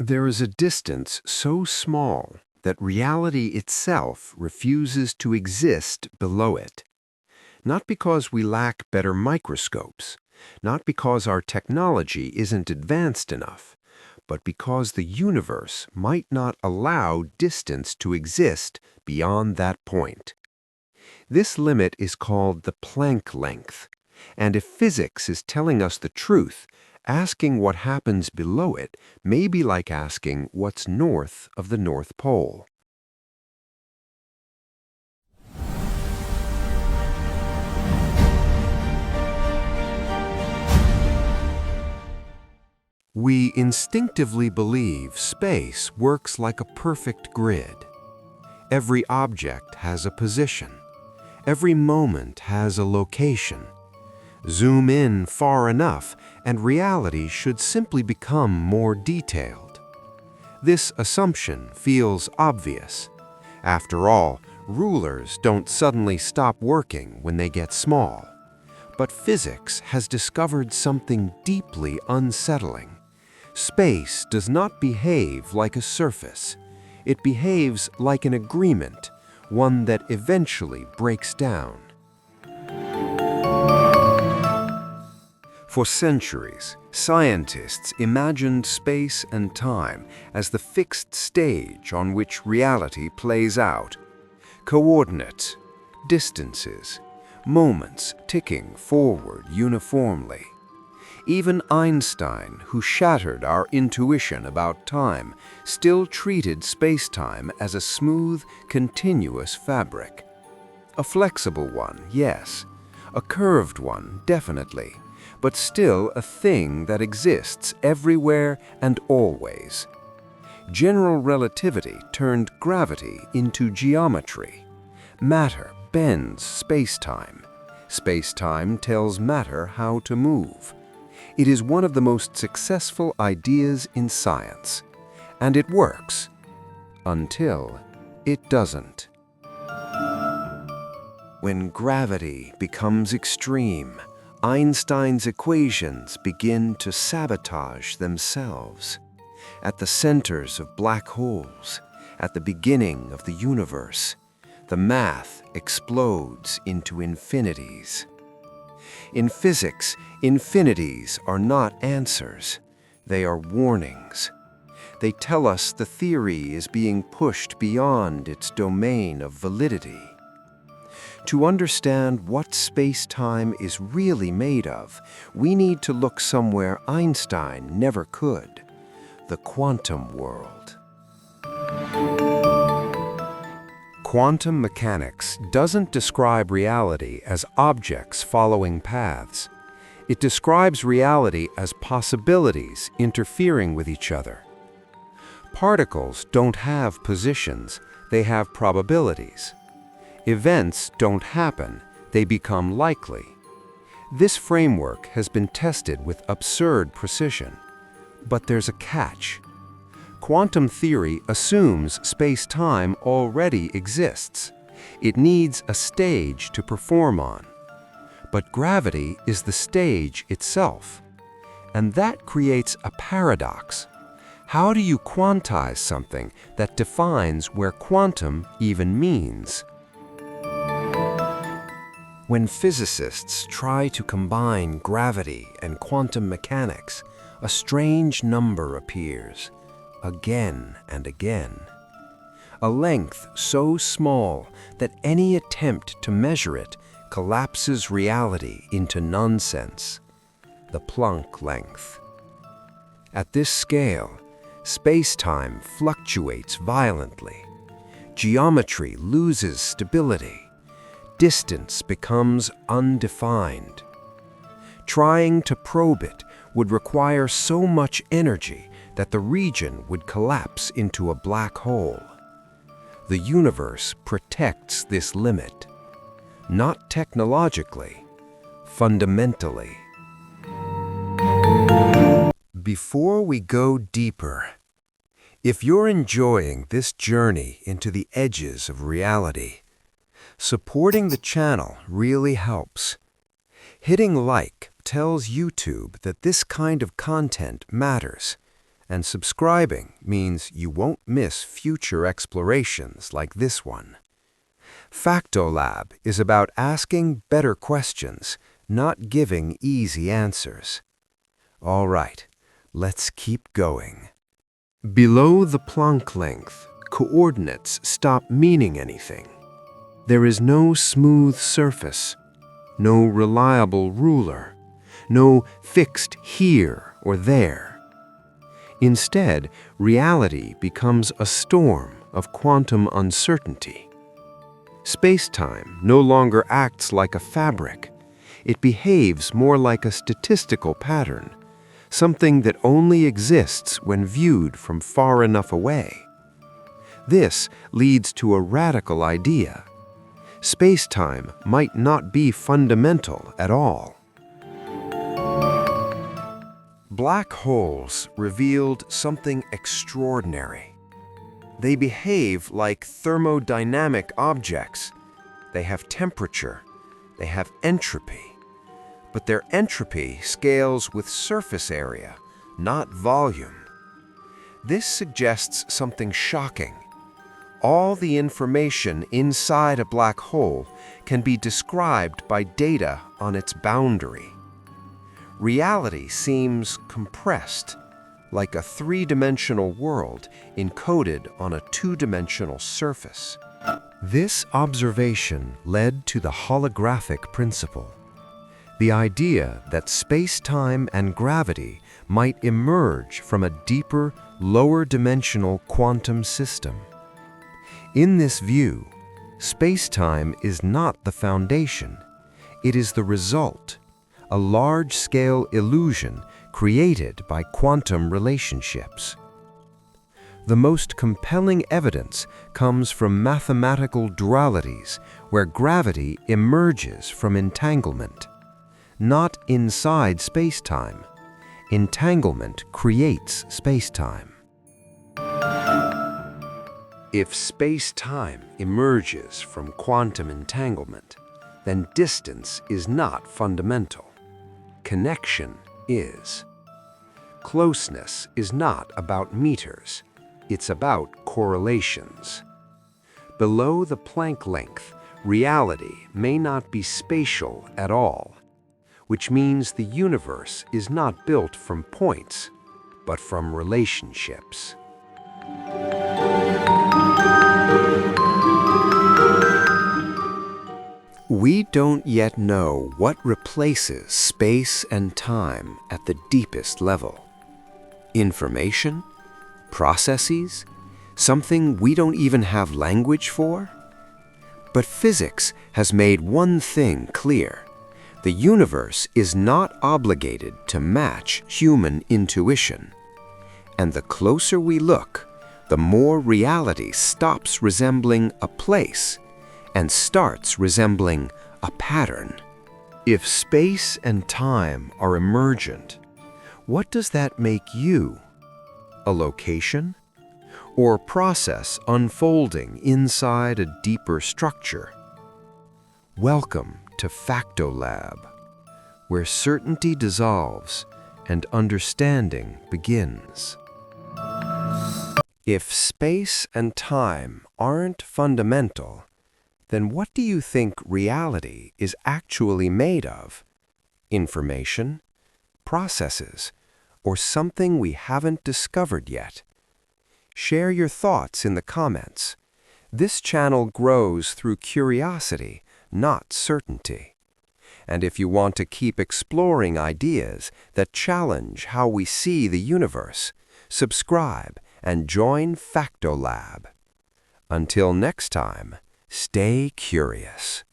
There is a distance so small that reality itself refuses to exist below it. Not because we lack better microscopes, not because our technology isn't advanced enough, but because the universe might not allow distance to exist beyond that point. This limit is called the Planck length, and if physics is telling us the truth, asking what happens below it may be like asking what's north of the North Pole. We instinctively believe space works like a perfect grid. Every object has a position. Every moment has a location. Zoom in far enough, and reality should simply become more detailed. This assumption feels obvious. After all, rulers don't suddenly stop working when they get small. But physics has discovered something deeply unsettling. Space does not behave like a surface. It behaves like an agreement, one that eventually breaks down. For centuries, scientists imagined space and time as the fixed stage on which reality plays out. Coordinates, distances, moments ticking forward uniformly. Even Einstein, who shattered our intuition about time, still treated spacetime as a smooth, continuous fabric. A flexible one, yes. A curved one, definitely. But still a thing that exists everywhere and always. General relativity turned gravity into geometry. Matter bends spacetime. Spacetime tells matter how to move. It is one of the most successful ideas in science. And it works. Until it doesn't. When gravity becomes extreme, Einstein's equations begin to sabotage themselves. At the centers of black holes, at the beginning of the universe, the math explodes into infinities. In physics, infinities are not answers. They are warnings. They tell us the theory is being pushed beyond its domain of validity. To understand what space-time is really made of, we need to look somewhere Einstein never could: the quantum world. Quantum mechanics doesn't describe reality as objects following paths. It describes reality as possibilities interfering with each other. Particles don't have positions, they have probabilities. Events don't happen, they become likely. This framework has been tested with absurd precision. But there's a catch. Quantum theory assumes space-time already exists. It needs a stage to perform on. But gravity is the stage itself. And that creates a paradox. How do you quantize something that defines where quantum even means? When physicists try to combine gravity and quantum mechanics, a strange number appears, again and again. A length so small that any attempt to measure it collapses reality into nonsense. The Planck length. At this scale, space-time fluctuates violently. Geometry loses stability. Distance becomes undefined. Trying to probe it would require so much energy that the region would collapse into a black hole. The universe protects this limit, not technologically, fundamentally. Before we go deeper, if you're enjoying this journey into the edges of reality, supporting the channel really helps. Hitting like tells YouTube that this kind of content matters, and subscribing means you won't miss future explorations like this one. FactoLab is about asking better questions, not giving easy answers. All right, let's keep going. Below the Planck length, coordinates stop meaning anything. There is no smooth surface, no reliable ruler, no fixed here or there. Instead, reality becomes a storm of quantum uncertainty. Spacetime no longer acts like a fabric. It behaves more like a statistical pattern, something that only exists when viewed from far enough away. This leads to a radical idea. Spacetime might not be fundamental at all. Black holes revealed something extraordinary. They behave like thermodynamic objects. They have temperature, they have entropy, but their entropy scales with surface area, not volume. This suggests something shocking. All the information inside a black hole can be described by data on its boundary. Reality seems compressed, like a three-dimensional world encoded on a two-dimensional surface. This observation led to the holographic principle, the idea that space-time and gravity might emerge from a deeper, lower-dimensional quantum system. In this view, space-time is not the foundation, it is the result, a large-scale illusion created by quantum relationships. The most compelling evidence comes from mathematical dualities where gravity emerges from entanglement. Not inside space-time. Entanglement creates space-time. If space-time emerges from quantum entanglement, then distance is not fundamental. Connection is. Closeness is not about meters, it's about correlations. Below the Planck length, reality may not be spatial at all, which means the universe is not built from points, but from relationships. We don't yet know what replaces space and time at the deepest level. Information? Processes? Something we don't even have language for? But physics has made one thing clear. The universe is not obligated to match human intuition. And the closer we look, the more reality stops resembling a place and starts resembling a pattern. If space and time are emergent, what does that make you? A location? Or process unfolding inside a deeper structure? Welcome to FactoLab, where certainty dissolves and understanding begins. If space and time aren't fundamental, then what do you think reality is actually made of? Information, processes, or something we haven't discovered yet? Share your thoughts in the comments. This channel grows through curiosity, not certainty. And if you want to keep exploring ideas that challenge how we see the universe, subscribe and join FactoLab. Until next time, stay curious.